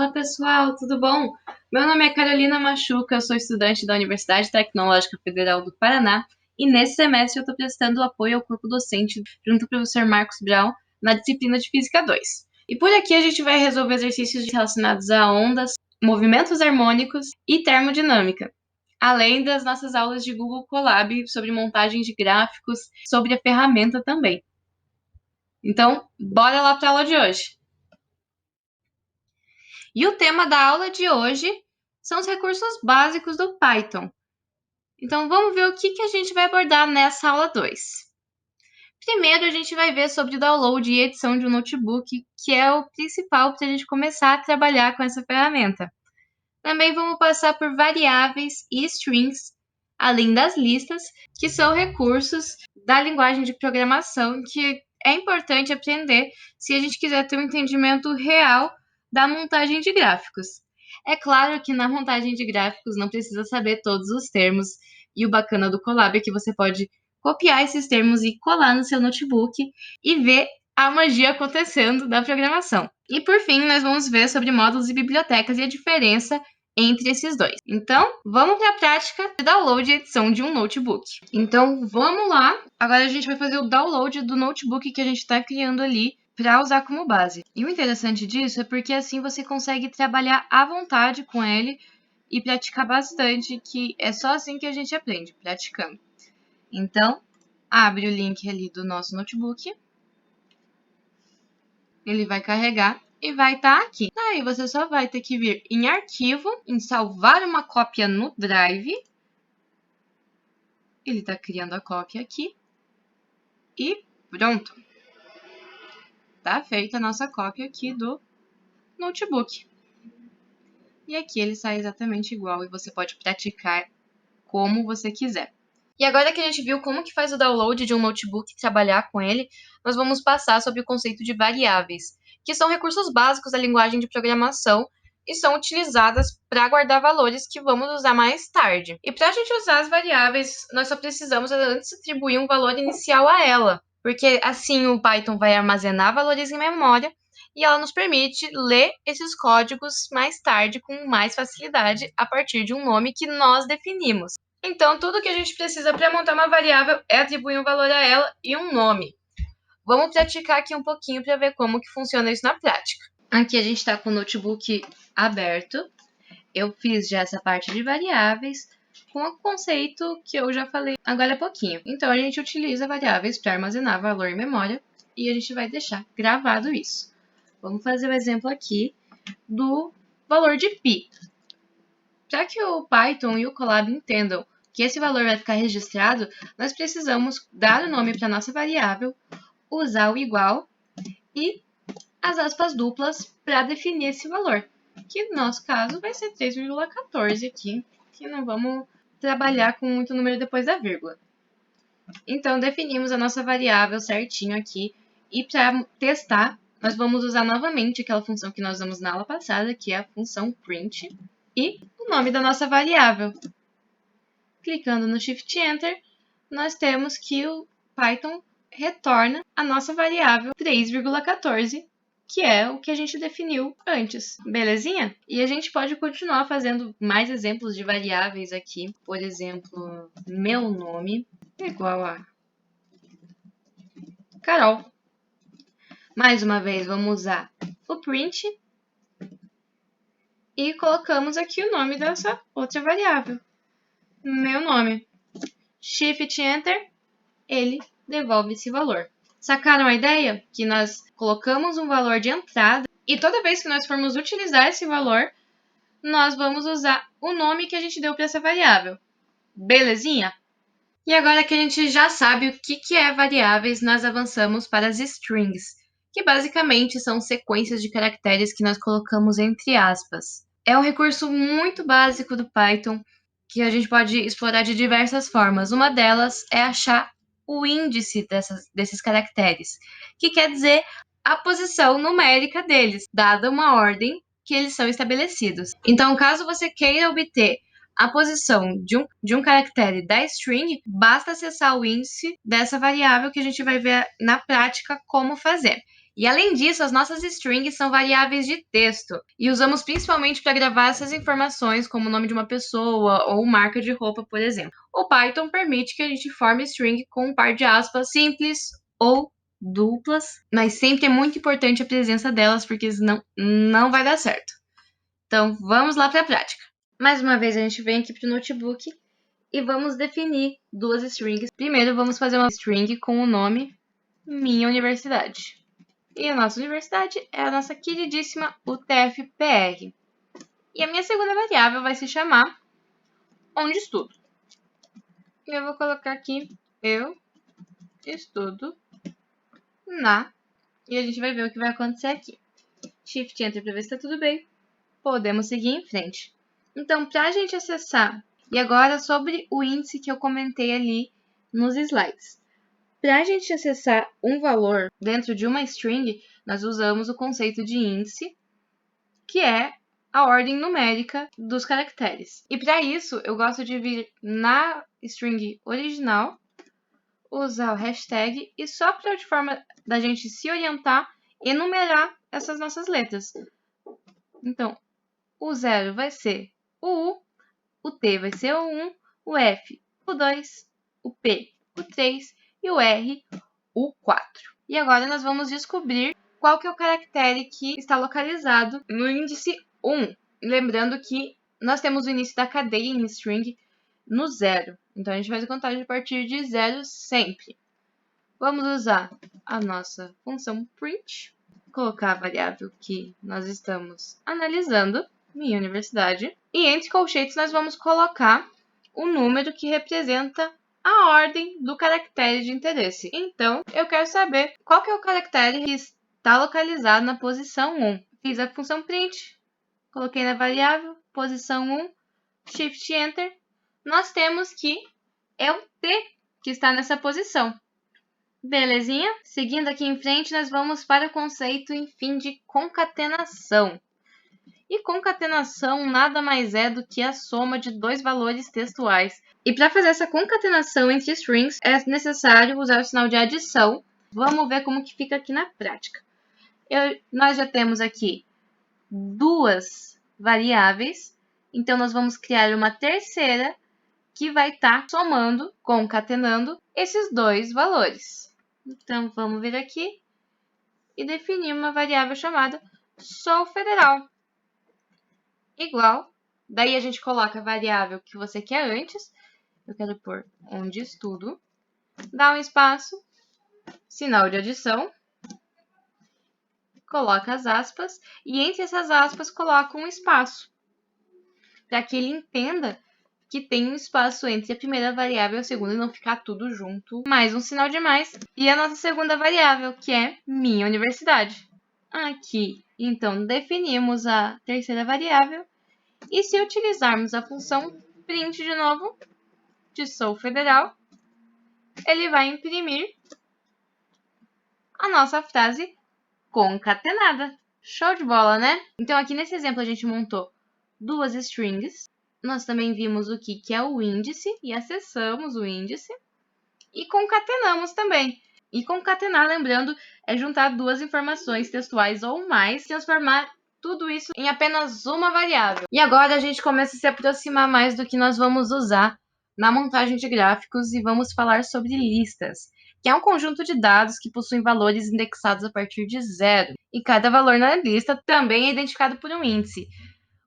Fala pessoal, tudo bom? Meu nome é Carolina Machuca, eu sou estudante da Universidade Tecnológica Federal do Paraná e nesse semestre eu estou prestando apoio ao corpo docente junto ao professor Marcos Brown na disciplina de Física 2. E por aqui a gente vai resolver exercícios relacionados a ondas, movimentos harmônicos e termodinâmica, além das nossas aulas de Google Colab sobre montagem de gráficos, sobre a ferramenta também. Então, bora lá para a aula de hoje! E o tema da aula de hoje são os recursos básicos do Python. Então, vamos ver o que a gente vai abordar nessa aula 2. Primeiro, a gente vai ver sobre o download e edição de um notebook, que é o principal para a gente começar a trabalhar com essa ferramenta. Também vamos passar por variáveis e strings, além das listas, que são recursos da linguagem de programação que é importante aprender se a gente quiser ter um entendimento real da montagem de gráficos. É claro que na montagem de gráficos não precisa saber todos os termos, e o bacana do Colab é que você pode copiar esses termos e colar no seu notebook e ver a magia acontecendo da programação. E por fim, nós vamos ver sobre módulos e bibliotecas e a diferença entre esses dois. Então, vamos para a prática de download e edição de um notebook. Então, vamos lá. Agora a gente vai fazer o download do notebook que a gente está criando ali para usar como base. E o interessante disso é porque assim você consegue trabalhar à vontade com ele e praticar bastante, que é só assim que a gente aprende, praticando. Então, abre o link ali do nosso notebook. Ele vai carregar e vai estar aqui. Aí você só vai ter que vir em arquivo, em salvar uma cópia no Drive. Ele está criando a cópia aqui. E pronto. Tá feita a nossa cópia aqui do notebook. E aqui ele sai exatamente igual e você pode praticar como você quiser. E agora que a gente viu como que faz o download de um notebook e trabalhar com ele, nós vamos passar sobre o conceito de variáveis, que são recursos básicos da linguagem de programação e são utilizadas para guardar valores que vamos usar mais tarde. E para a gente usar as variáveis, nós só precisamos antes atribuir um valor inicial a ela, porque assim o Python vai armazenar valores em memória e ela nos permite ler esses códigos mais tarde com mais facilidade a partir de um nome que nós definimos. Então, tudo que a gente precisa para montar uma variável é atribuir um valor a ela e um nome. Vamos praticar aqui um pouquinho para ver como que funciona isso na prática. Aqui a gente está com o notebook aberto. Eu fiz já essa parte de variáveis com o conceito que eu já falei agora há pouquinho. Então, a gente utiliza variáveis para armazenar valor em memória e a gente vai deixar gravado isso. Vamos fazer o exemplo aqui do valor de π. Para que o Python e o Colab entendam que esse valor vai ficar registrado, nós precisamos dar o nome para a nossa variável, usar o igual e as aspas duplas para definir esse valor, que no nosso caso vai ser 3,14 aqui, que não vamos trabalhar com muito número depois da vírgula. Então, definimos a nossa variável certinho aqui e para testar, nós vamos usar novamente aquela função que nós usamos na aula passada, que é a função print, e o nome da nossa variável. Clicando no Shift Enter, nós temos que o Python retorna a nossa variável 3,14, que é o que a gente definiu antes. Belezinha? E a gente pode continuar fazendo mais exemplos de variáveis aqui. Por exemplo, meu nome é igual a Carol. Mais uma vez, vamos usar o print e colocamos aqui o nome dessa outra variável. Meu nome. Shift Enter, ele devolve esse valor. Sacaram a ideia? Que nós colocamos um valor de entrada e toda vez que nós formos utilizar esse valor, nós vamos usar o nome que a gente deu para essa variável. Belezinha? E agora que a gente já sabe o que é variáveis, nós avançamos para as strings, que basicamente são sequências de caracteres que nós colocamos entre aspas. É um recurso muito básico do Python, que a gente pode explorar de diversas formas. Uma delas é achar o índice desses caracteres, que quer dizer a posição numérica deles, dada uma ordem que eles são estabelecidos. Então, caso você queira obter a posição de um caractere da string, basta acessar o índice dessa variável que a gente vai ver na prática como fazer. E além disso, as nossas strings são variáveis de texto e usamos principalmente para gravar essas informações, como o nome de uma pessoa ou marca de roupa, por exemplo. O Python permite que a gente forme string com um par de aspas simples ou duplas, mas sempre é muito importante a presença delas, porque senão não vai dar certo. Então, vamos lá para a prática. Mais uma vez, a gente vem aqui para o notebook e vamos definir duas strings. Primeiro, vamos fazer uma string com o nome Minha Universidade. E a nossa universidade é a nossa queridíssima UTF-PR. E a minha segunda variável vai se chamar Onde Estudo. E eu vou colocar aqui Eu Estudo na... E a gente vai ver o que vai acontecer aqui. Shift Enter para ver se está tudo bem. Podemos seguir em frente. Então, para a gente acessar... E agora sobre o índice que eu comentei ali nos slides. Para a gente acessar um valor dentro de uma string, nós usamos o conceito de índice, que é a ordem numérica dos caracteres. E para isso, eu gosto de vir na string original, usar o hashtag e só para de forma da gente se orientar, enumerar essas nossas letras. Então, o 0 vai ser o U, o T vai ser o 1, o F, o 2, o P, o 3 e o R, o 4. E agora nós vamos descobrir qual que é o caractere que está localizado no índice 1. Lembrando que nós temos o início da cadeia em string no 0. Então, a gente faz a contagem a partir de 0 sempre. Vamos usar a nossa função print, colocar a variável que nós estamos analisando, minha universidade, e entre colchetes nós vamos colocar o número que representa a ordem do caractere de interesse. Então, eu quero saber qual que é o caractere que está localizado na posição 1. Fiz a função print, coloquei na variável, posição 1, Shift Enter. Nós temos que é o T que está nessa posição. Belezinha? Seguindo aqui em frente, nós vamos para o conceito, enfim, de concatenação. E concatenação nada mais é do que a soma de dois valores textuais. E para fazer essa concatenação entre strings, é necessário usar o sinal de adição. Vamos ver como que fica aqui na prática. Nós já temos aqui duas variáveis, então nós vamos criar uma terceira que vai estar somando, concatenando esses dois valores. Então, vamos vir aqui e definir uma variável chamada sou federal. Igual, daí a gente coloca a variável que você quer antes. Eu quero pôr onde estudo. Dá um espaço, sinal de adição. Coloca as aspas e entre essas aspas coloca um espaço. Para que ele entenda que tem um espaço entre a primeira variável e a segunda e não ficar tudo junto. Mais um sinal de mais. E a nossa segunda variável, que é minha universidade. Aqui, então, definimos a terceira variável. E se utilizarmos a função print de novo, de sou federal, ele vai imprimir a nossa frase concatenada. Show de bola, né? Então, aqui nesse exemplo, a gente montou duas strings. Nós também vimos o que é o índice e acessamos o índice. E concatenamos também. E concatenar, lembrando, é juntar duas informações textuais ou mais, transformar tudo isso em apenas uma variável. E agora a gente começa a se aproximar mais do que nós vamos usar na montagem de gráficos e vamos falar sobre listas, que é um conjunto de dados que possuem valores indexados a partir de 0. E cada valor na lista também é identificado por um índice.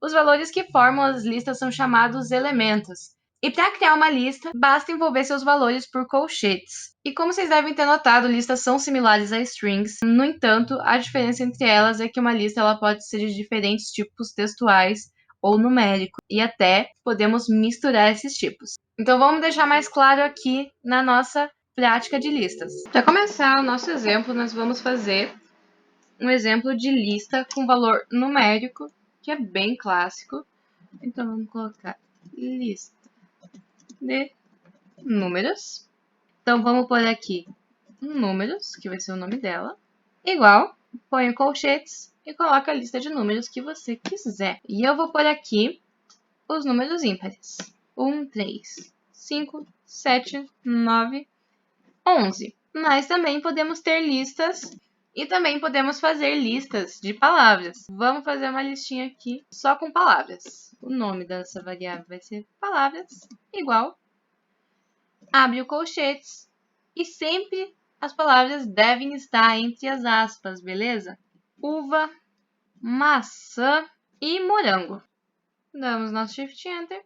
Os valores que formam as listas são chamados elementos. E para criar uma lista, basta envolver seus valores por colchetes. E como vocês devem ter notado, listas são similares a strings. No entanto, a diferença entre elas é que uma lista ela pode ser de diferentes tipos textuais ou numéricos. E até podemos misturar esses tipos. Então vamos deixar mais claro aqui na nossa prática de listas. Para começar o nosso exemplo, nós vamos fazer um exemplo de lista com valor numérico, que é bem clássico. Então, vamos colocar lista de números. Então, vamos pôr aqui números, que vai ser o nome dela, igual, põe colchetes e coloca a lista de números que você quiser. E eu vou pôr aqui os números ímpares. 1, 3, 5, 7, 9, 11. Mas também podemos ter listas E também podemos fazer listas de palavras. Vamos fazer uma listinha aqui só com palavras. O nome dessa variável vai ser palavras, igual. Abre o colchetes e sempre as palavras devem estar entre as aspas, beleza? Uva, maçã e morango. Damos nosso Shift Enter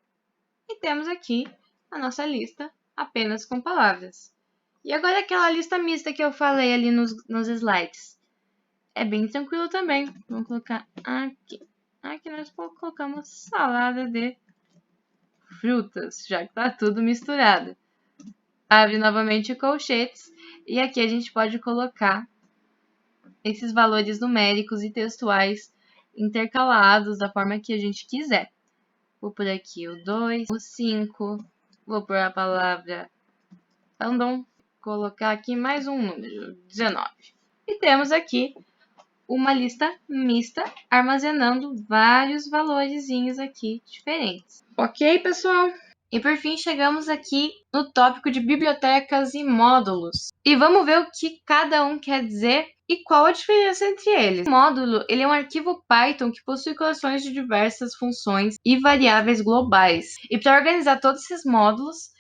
e temos aqui a nossa lista apenas com palavras. E agora aquela lista mista que eu falei ali nos slides. É bem tranquilo também. Vamos colocar aqui. Aqui nós colocamos salada de frutas, já que está tudo misturado. Abre novamente o colchetes e aqui a gente pode colocar esses valores numéricos e textuais intercalados da forma que a gente quiser. Vou por aqui o 2, o 5, vou por a palavra random, colocar aqui mais um número, 19. E temos aqui uma lista mista armazenando vários valorezinhos aqui diferentes. Ok, pessoal? E por fim, chegamos aqui no tópico de bibliotecas e módulos. E vamos ver o que cada um quer dizer e qual a diferença entre eles. O módulo ele é um arquivo Python que possui coleções de diversas funções e variáveis globais. E para organizar todos esses módulos,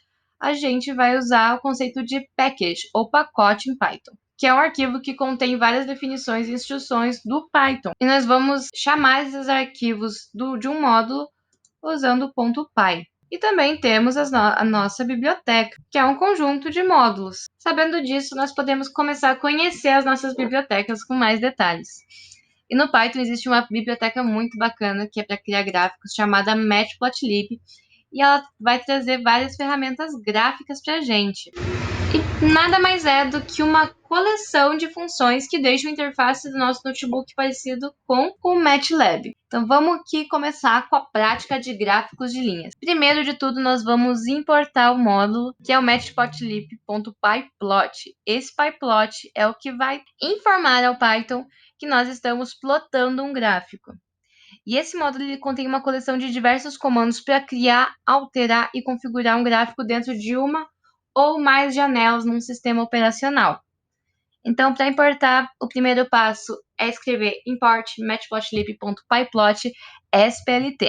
a gente vai usar o conceito de package ou pacote em Python, que é um arquivo que contém várias definições e instruções do Python. E nós vamos chamar esses arquivos de um módulo usando o .py. E também temos a nossa biblioteca, que é um conjunto de módulos. Sabendo disso, nós podemos começar a conhecer as nossas bibliotecas com mais detalhes. E no Python existe uma biblioteca muito bacana, que é para criar gráficos, chamada Matplotlib, e ela vai trazer várias ferramentas gráficas para a gente. E nada mais é do que uma coleção de funções que deixam a interface do nosso notebook parecido com o MATLAB. Então vamos aqui começar com a prática de gráficos de linhas. Primeiro de tudo, nós vamos importar o módulo que é o matplotlib.pyplot. Esse pyplot é o que vai informar ao Python que nós estamos plotando um gráfico. E esse módulo ele contém uma coleção de diversos comandos para criar, alterar e configurar um gráfico dentro de uma ou mais janelas num sistema operacional. Então, para importar, o primeiro passo é escrever import matplotlib.pyplot splt.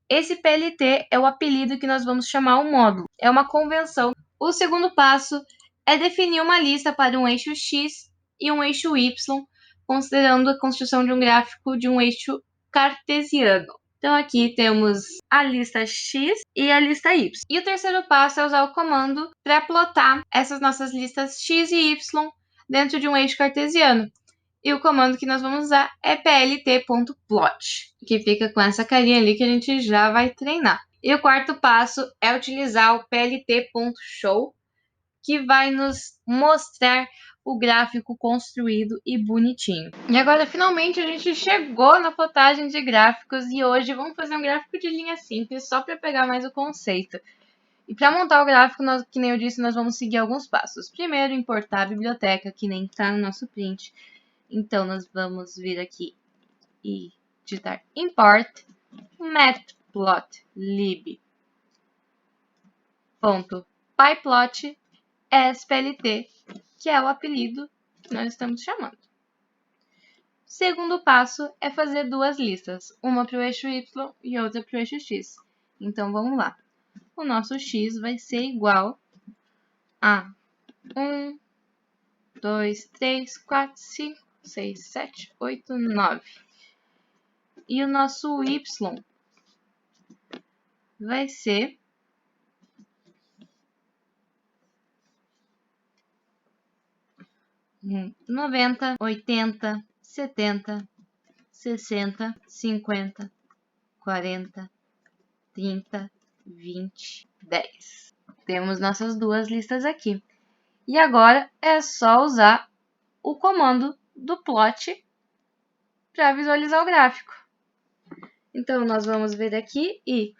Esse PLT é o apelido que nós vamos chamar o módulo. É uma convenção. O segundo passo é definir uma lista para um eixo X e um eixo Y, considerando a construção de um gráfico de um eixo cartesiano. Então, aqui temos a lista X e a lista Y. E o terceiro passo é usar o comando para plotar essas nossas listas X e Y dentro de um eixo cartesiano. E o comando que nós vamos usar é plt.plot, que fica com essa carinha ali que a gente já vai treinar. E o quarto passo é utilizar o plt.show, que vai nos mostrar o gráfico construído e bonitinho. E agora, finalmente, a gente chegou na plotagem de gráficos e hoje vamos fazer um gráfico de linha simples, só para pegar mais o conceito. E para montar o gráfico, que nem eu disse, nós vamos seguir alguns passos. Primeiro, importar a biblioteca, que nem está no nosso print. Então, nós vamos vir aqui e digitar import matplotlib.pyplot splt, que é o apelido que nós estamos chamando. Segundo passo é fazer duas listas, uma para o eixo Y e outra para o eixo X. Então, vamos lá. O nosso X vai ser igual a 1, 2, 3, 4, 5, 6, 7, 8, 9. E o nosso Y vai ser 90, 80, 70, 60, 50, 40, 30, 20, 10. Temos nossas duas listas aqui. E agora é só usar o comando do plot para visualizar o gráfico. Então, nós vamos vir aqui e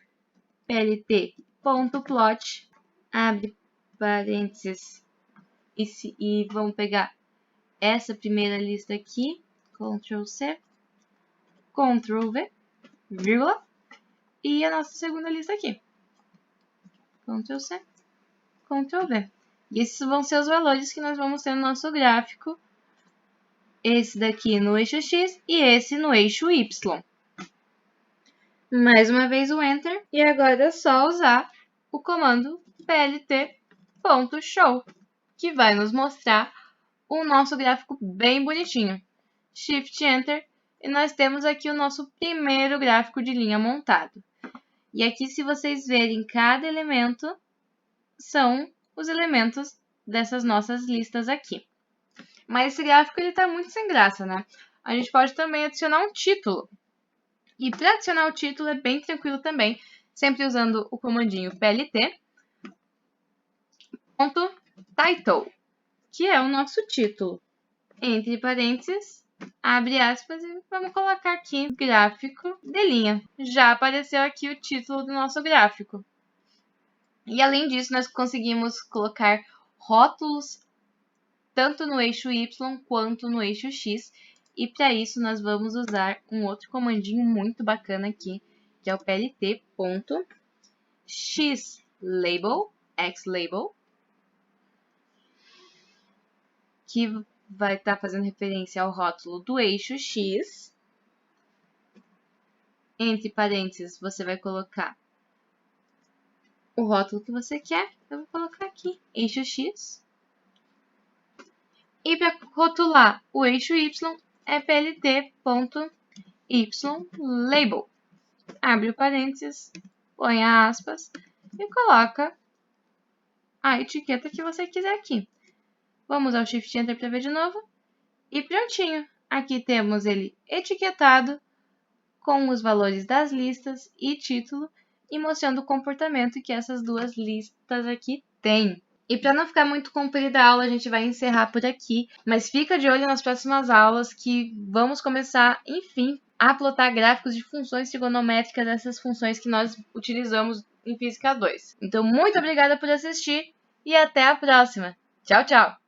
plt.plot, abre parênteses, e vamos pegar essa primeira lista aqui, Ctrl C, Ctrl V, vírgula, e a nossa segunda lista aqui, Ctrl C, Ctrl V. E esses vão ser os valores que nós vamos ter no nosso gráfico esse daqui no eixo X e esse no eixo Y. Mais uma vez o Enter, e agora é só usar o comando plt.show, que vai nos mostrar o nosso gráfico bem bonitinho. Shift Enter, e nós temos aqui o nosso primeiro gráfico de linha montado. E aqui, se vocês verem, cada elemento são os elementos dessas nossas listas aqui. Mas esse gráfico está muito sem graça, né? A gente pode também adicionar um título. E para adicionar o título é bem tranquilo também, sempre usando o comandinho plt.title, que é o nosso título. Entre parênteses, abre aspas, e vamos colocar aqui gráfico de linha. Já apareceu aqui o título do nosso gráfico. E além disso, nós conseguimos colocar rótulos tanto no eixo Y quanto no eixo X. E para isso, nós vamos usar um outro comandinho muito bacana aqui, que é o plt.xlabel, xlabel, que vai estar fazendo referência ao rótulo do eixo X. Entre parênteses, você vai colocar o rótulo que você quer. Eu vou colocar aqui, eixo X. E para rotular o eixo Y, é plt.ylabel. Abre o parênteses, põe aspas e coloca a etiqueta que você quiser aqui. Vamos ao Shift Enter para ver de novo. E prontinho! Aqui temos ele etiquetado com os valores das listas e título e mostrando o comportamento que essas duas listas aqui têm. E para não ficar muito comprida a aula, a gente vai encerrar por aqui, mas fica de olho nas próximas aulas que vamos começar, enfim, a plotar gráficos de funções trigonométricas, dessas funções que nós utilizamos em Física 2. Então, muito obrigada por assistir e até a próxima. Tchau, tchau!